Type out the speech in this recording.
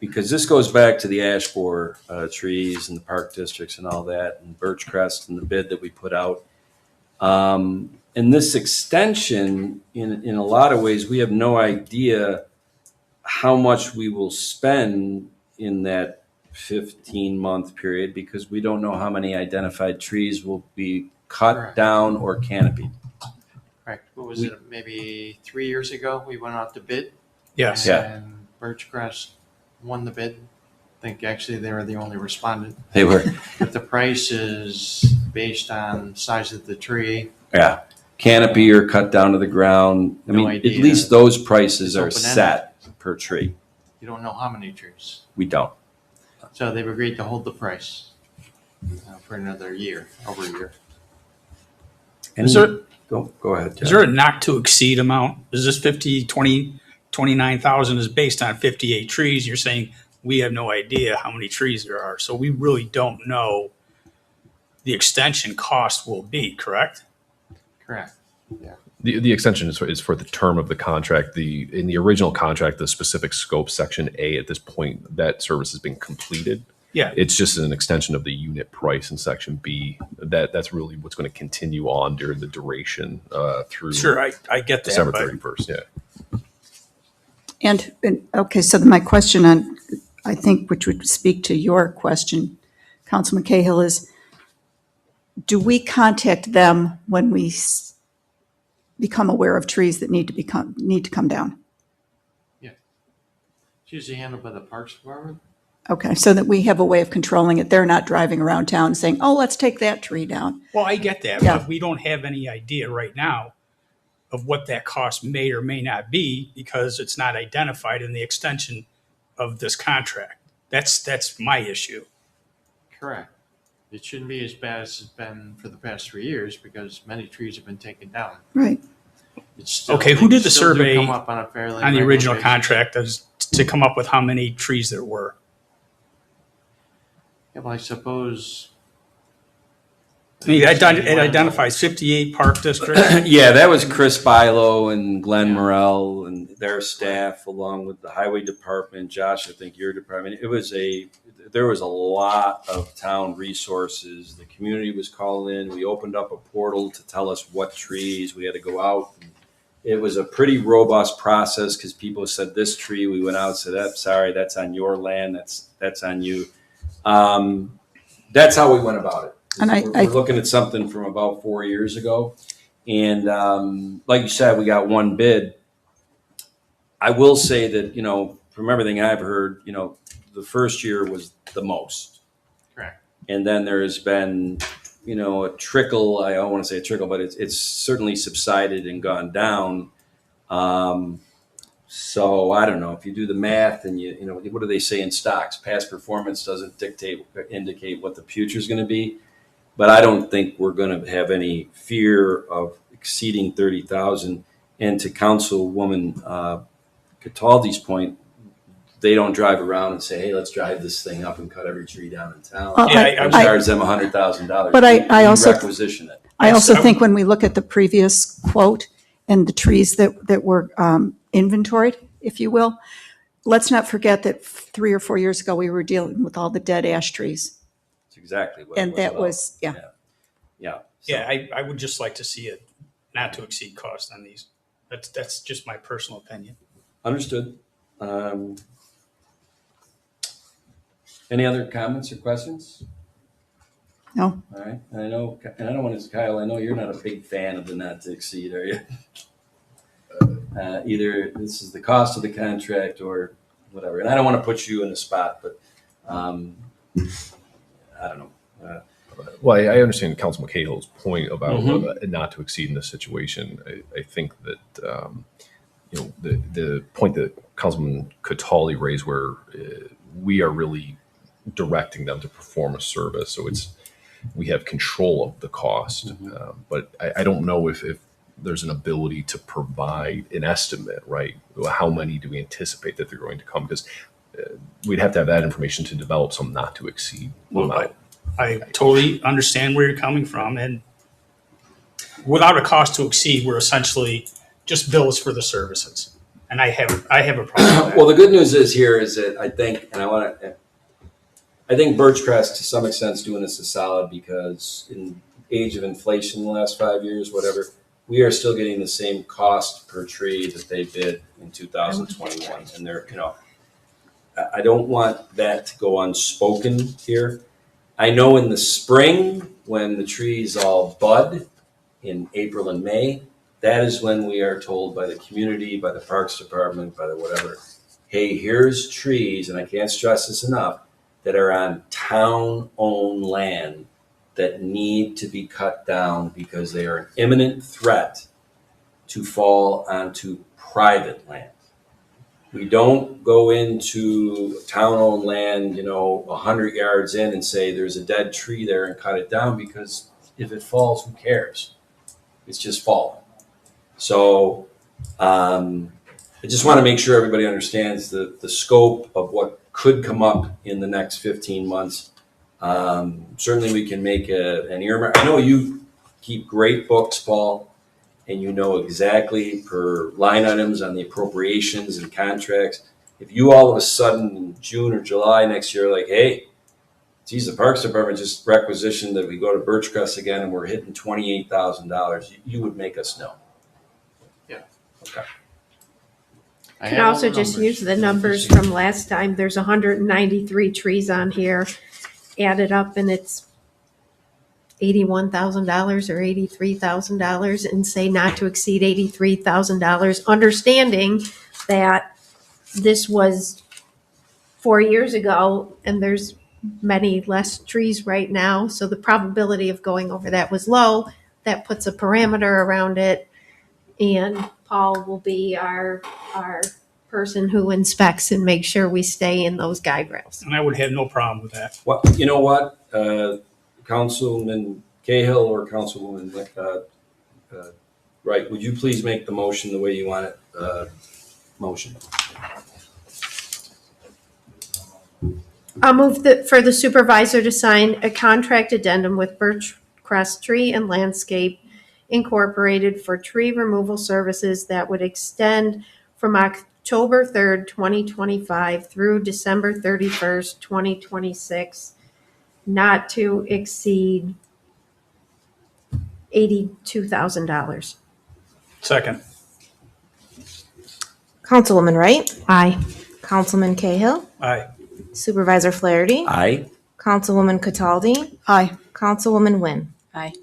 because this goes back to the ash borer trees and the park districts and all that, and birch crest and the bid that we put out. And this extension, in a lot of ways, we have no idea how much we will spend in that 15-month period, because we don't know how many identified trees will be cut Correct. down or canopied. Correct. What was it? Maybe 3 years ago, we went out to bid. Yes. Yeah. And Birchcrest won the bid. I think actually they were the only respondent. They were, But the price is based on size of the tree. yeah, canopy or cut down to the ground. I No mean, idea. at least those prices It's are open-ended. set per tree. You don't know how many trees. We don't. So they've agreed to hold the price for another year, over a year. And Is there- go ahead, Jeff. Is there a not to exceed amount? Is this 29,000 is based on 58 trees? You're saying we have no idea how many trees there are. So we really don't know the extension cost will be, correct? Correct. The extension is for the term of the contract. In the original contract, the specific scope, section A, at this point, that service has been completed. Yeah. It's just an extension of the unit price in section B. That's really what's going to continue on during the duration through Sure, I get that. December but 31st. Yeah. And okay, so my question on, I think, which would speak to your question, Councilman Cahill, is do we contact them when we become aware of trees that need to come down? It's usually handled by the Parks Department. Okay, so that we have a way of controlling it. They're not driving around town saying, oh, let's take that tree down. Well, I get that, Yeah. but we don't have any idea right now of what that cost may or may not be because it's not identified in the extension of this contract. That's my issue. Correct. It shouldn't be as bad as it's been for the past 3 years because many trees have been taken down. Right. It's still, Okay, who did the still do survey come up on a fairly On the regular original basis. contract as to come up with how many trees there were. Yeah, well, I suppose. I mean, it identifies 58 park districts. Yeah, that was Chris Bilo and Glenn Morrell and their staff, along with the highway department. Josh, I think your department. There was a lot of town resources. The community was called in. We opened up a portal to tell us what trees we had to go out. It was a pretty robust process because people said this tree. We went out and said, sorry, that's on your land. That's on you. That's how we went about it. And We're looking at something from about 4 years ago. And like you said, we got one bid. I will say that, from everything I've heard, the first year was the most. Correct. And then there has been, a trickle. I don't want to say a trickle, but it's certainly subsided and gone down. So I don't know if you do the math and what do they say in stocks? Past performance doesn't indicate what the future is going to be. But I don't think we're going to have any fear of exceeding 30,000. And to Councilwoman Cataldi's point, they don't drive around and say, "Hey, let's drive this thing up and cut every tree down in town." Yeah, I charge them $100,000. But I also requisition it. I also think when we look at the previous quote and the trees that were inventoried, if you will, let's not forget that 3 or 4 years ago we were dealing with all the dead ash trees. That's exactly what. And it that about. was, yeah. Yeah. Yeah, I would just like to see it not to exceed cost on these. That's just my personal opinion. Understood. Any other comments or questions? No. All right. And I don't want to, Kyle, I know you're not a big fan of the not to exceed, are you? Either this is the cost of the contract or whatever. And I don't want to put you in a spot, but I don't know. Well, I understand Councilman Cahill's point about not to exceed in this situation. I think that the point that Councilman Catali raised, where we are really directing them to perform a service, so we have control of the cost. But I don't know if there's an ability to provide an estimate, right? How many do we anticipate that they're going to come? Because we'd have to have that information to develop some not to exceed amount. I totally understand where you're coming from. And without a cost to exceed, we're essentially just bills for the services. And I have a problem with Well, the good news is here is that I think, and I think Birchcrest to some extent is doing us a solid because in age of inflation in the last 5 years, whatever, we are still getting the same cost per tree that they did in 2021. And they're, I don't want that to go unspoken here. I know in the spring, when the trees all bud in April and May, that is when we are told by the community, by the Parks Department, by the whatever, hey, here's trees, and I can't stress this enough, that are on town-owned land that need to be cut down because they are an imminent threat to fall onto private land. We don't go into town-owned land, 100 yards in and say there's a dead tree there and cut it down, because if it falls, who cares? It's just falling. So I just want to make sure everybody understands the scope of what could come up in the next 15 months. Certainly we can make an earmark. I know you keep great books, Paul, and you know exactly per line items on the appropriations and contracts. If you all of a sudden in June or July next year, like, hey, geez, the Parks Department just requisitioned that we go to Birchcrest again and we're hitting $28,000, you would make us know. Yeah. Okay. I Can have all also the just use the numbers Just- from last time. There's 193 trees on here added up, and it's $81,000 or $83,000, and say not to exceed $83,000, understanding that this was 4 years ago and there's many less trees right now. So the probability of going over that was low. That puts a parameter around it. And Paul will be our person who inspects and makes sure we stay in those guide rails. And I would have no problem with that. Well, you know what, Councilman Cahill or Councilwoman Wright, would you please make the motion the way you want it? Motion. I'll move for the supervisor to sign a contract addendum with Birchcrest Tree and Landscape Incorporated for tree removal services that would extend from October 3rd, 2025 through December 31st, 2026, not to exceed $82,000. Second. Councilwoman Wright, Aye. Councilman Cahill, Aye. Supervisor Flaherty, Aye. Councilwoman Cataldi, Aye. Councilwoman Wynn. Aye.